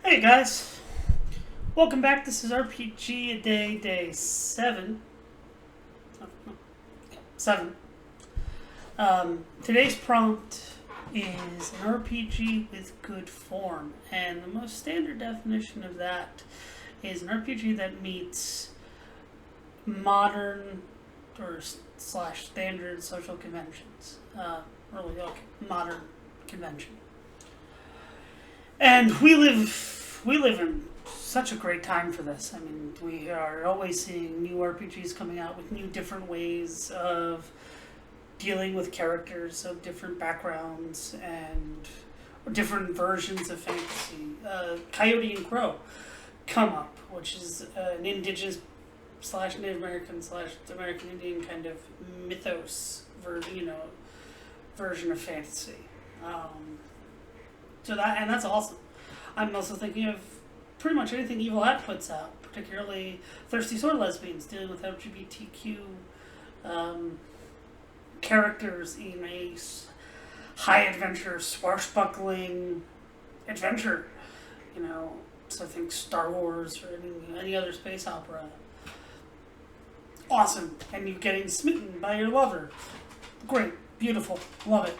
Hey guys, welcome back. This is RPG a day 7. Oh, no. 7. Today's prompt is an RPG with good form, and the most standard definition of that is an RPG that meets modern or slash standard social conventions. Modern convention. And we live in such a great time for this. I mean, we are always seeing new RPGs coming out with new different ways of dealing with characters of different backgrounds and different versions of fantasy. Coyote and Crow come up, which is an indigenous slash Native American slash American Indian kind of mythos version of fantasy. That's awesome. I'm also thinking of pretty much anything Evil Hat puts out, particularly Thirsty Sword Lesbians, dealing with LGBTQ characters in a high adventure, swashbuckling adventure. So I think Star Wars or any other space opera. Awesome. And you're getting smitten by your lover. Great. Beautiful. Love it.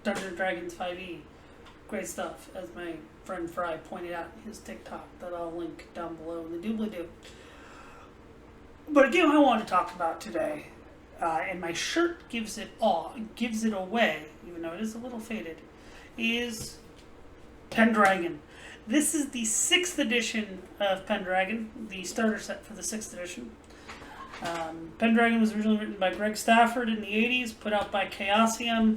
Dungeons and Dragons 5e, great stuff, as my friend Fry pointed out in his TikTok that I'll link down below in the doobly-doo. But a game I want to talk about today, and my shirt gives it away, even though it is a little faded, is Pendragon. This is the 6th edition of Pendragon, the starter set for the 6th edition. Pendragon was originally written by Greg Stafford in the 80s, put out by Chaosium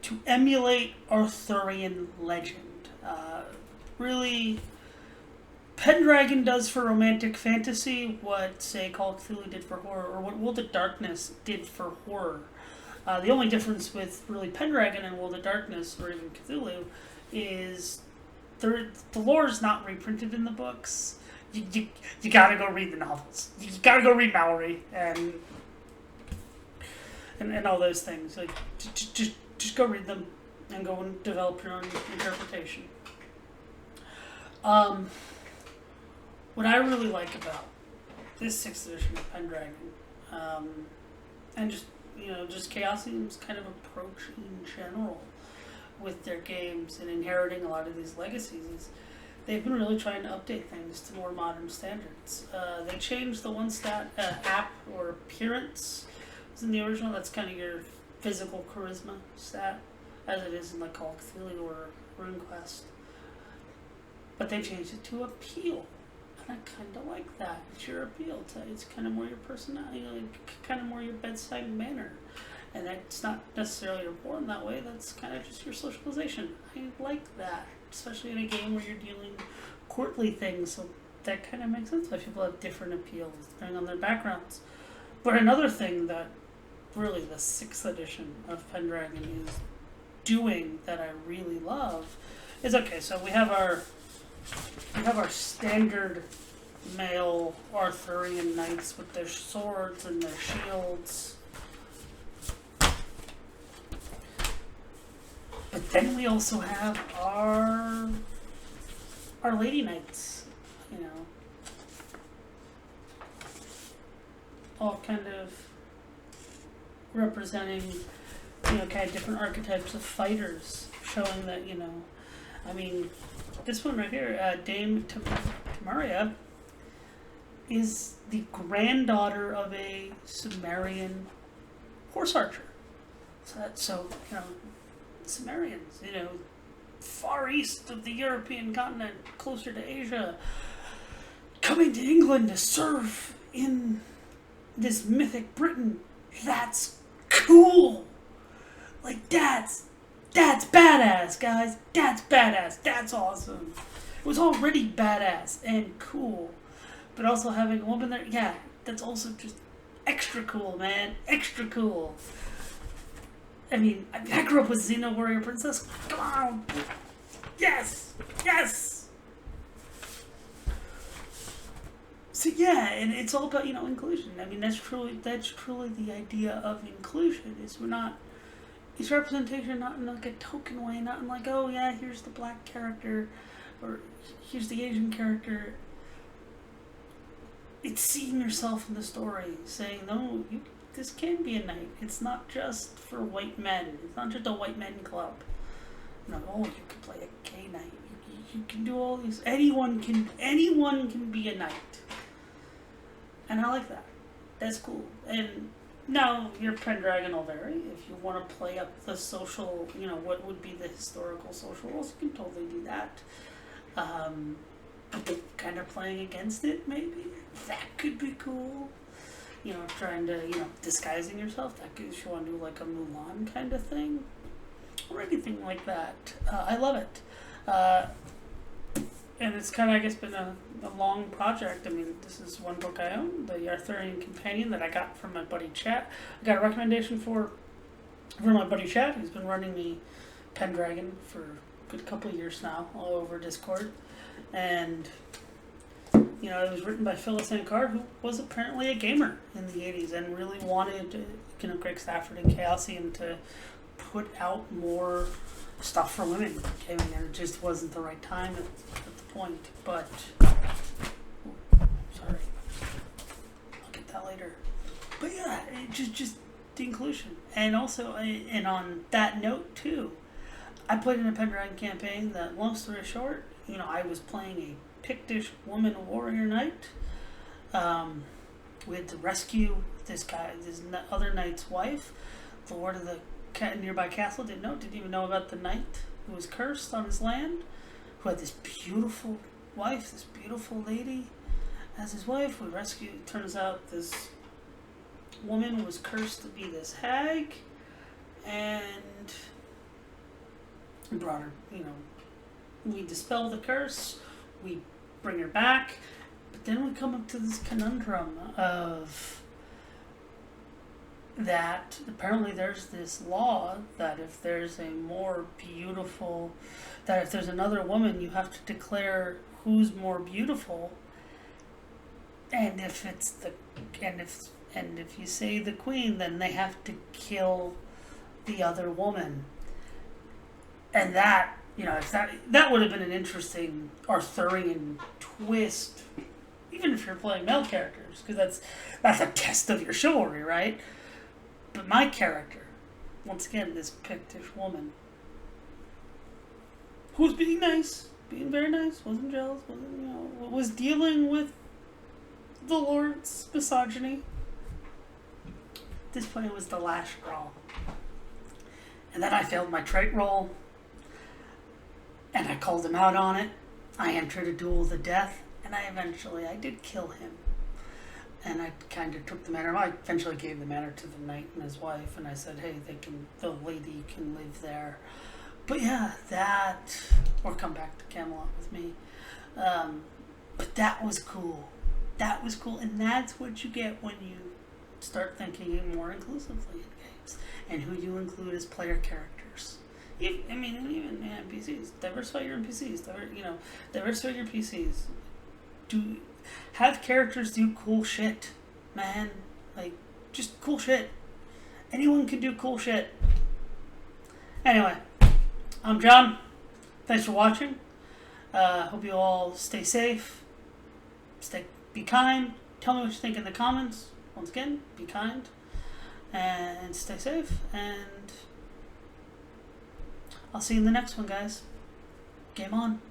to emulate Arthurian legend. Really, Pendragon does for romantic fantasy what, say, Call of Cthulhu did for horror, or what World of Darkness did for horror. The only difference with really Pendragon and World of Darkness, or even Cthulhu, is the lore is not reprinted in the books. You gotta go read the novels. You gotta go read Mallory and all those things. Like just go read them and go and develop your own interpretation. What I really like about this 6th edition of Pendragon, and just Chaosium's kind of approach in general with their games and inheriting a lot of these legacies is they've been really trying to update things to more modern standards. They changed the one stat app or appearance was in the original. That's kind of your physical charisma stat, as it is in like Call of Cthulhu or RuneQuest. But they changed it to appeal, and I kind of like that. It's your appeal. It's kind of more your personality, kind of more your bedside manner. And that's not necessarily important that way. That's kind of just your socialization. I like that. Especially in a game where you're dealing courtly things, so that kind of makes sense why people have different appeals depending on their backgrounds. But another thing that really the 6th edition of Pendragon is doing that I really love is, okay, so we have our standard male Arthurian knights with their swords and their shields. But then we also have our lady knights, all kind of representing, kind of different archetypes of fighters, showing that, this one right here, Dame Tamaria, is the granddaughter of a Sumerian horse archer. Sumerians, far east of the European continent, closer to Asia, coming to England to serve in this mythic Britain. That's cool. Like, that's badass, guys. That's badass. That's awesome. It was already badass and cool, but also having a woman there, yeah, that's also just extra cool, man. Extra cool. I mean, I grew up with Xena Warrior Princess. Come on! Yes! Yes! So yeah, and it's all about, inclusion. I mean, that's truly the idea of inclusion, is we're not it's representation not in like a token way, not in like, oh yeah, here's the black character, or here's the Asian character. It's seeing yourself in the story, saying, no, this can be a knight. It's not just for white men. It's not just a white men club. You know, oh, you can play a gay knight. You can do all these. Anyone can be a knight. And I like that. That's cool. And now your Pendragon will vary. If you want to play up the social, you know, what would be the historical social roles, you can totally do that. But kind of playing against it, maybe. That could be cool. You know, trying to, you know, disguising yourself. That could, if you want to do like a Mulan kind of thing. Or anything like that. I love it. And it's kind of, I guess, been a long project. I mean, this is one book I own, the Arthurian Companion, that I got from my buddy Chat. I got a recommendation for my buddy Chat, who's been running me Pendragon for a good couple of years now, all over Discord. And, you know, it was written by Phyllis Ancard, who was apparently a gamer in the 80s and really wanted, you know, Greg Stafford and Chaosium to put out more stuff for women gaming, and it just wasn't the right time at the point. But, sorry, I'll get that later. But yeah, it just the inclusion. And also, and on that note too, I played in a Pendragon campaign that, long story short, you know, I was playing a Pictish woman warrior knight. We had to rescue this other knight's wife. The lord of the nearby castle didn't even know about the knight who was cursed on his land, who had this beautiful wife, this beautiful lady as his wife. We rescued. Turns out this woman was cursed to be this hag, and we brought her, you know, we dispel the curse, we bring her back, but then we come up to this conundrum of that apparently there's this law that if there's a more beautiful, that if there's another woman, you have to declare who's more beautiful, and if it's the, and if you say the queen, then they have to kill the other woman. And that, you know, if that would have been an interesting Arthurian twist, even if you're playing male characters, because that's a test of your chivalry, right? But my character, once again, this Pictish woman, who was being nice, being very nice, wasn't jealous, wasn't, you know, was dealing with the Lord's misogyny. This point was the last straw. And then I failed my trait roll, and I called him out on it. I entered a duel to the death, and I did kill him. And I kind of took the manor. I eventually gave the manor to the knight and his wife, and I said, hey, the lady can live there. But yeah, or come back to Camelot with me. But that was cool. That was cool, and that's what you get when you start thinking more inclusively in games, and who you include as player characters. Even NPCs. Diversify your NPCs. Diversify your PCs. Have characters do cool shit, man. Like, just cool shit. Anyone can do cool shit. Anyway, I'm John. Thanks for watching. Hope you all stay safe. Be kind. Tell me what you think in the comments. Once again, be kind. And stay safe. And I'll see you in the next one, guys. Game on.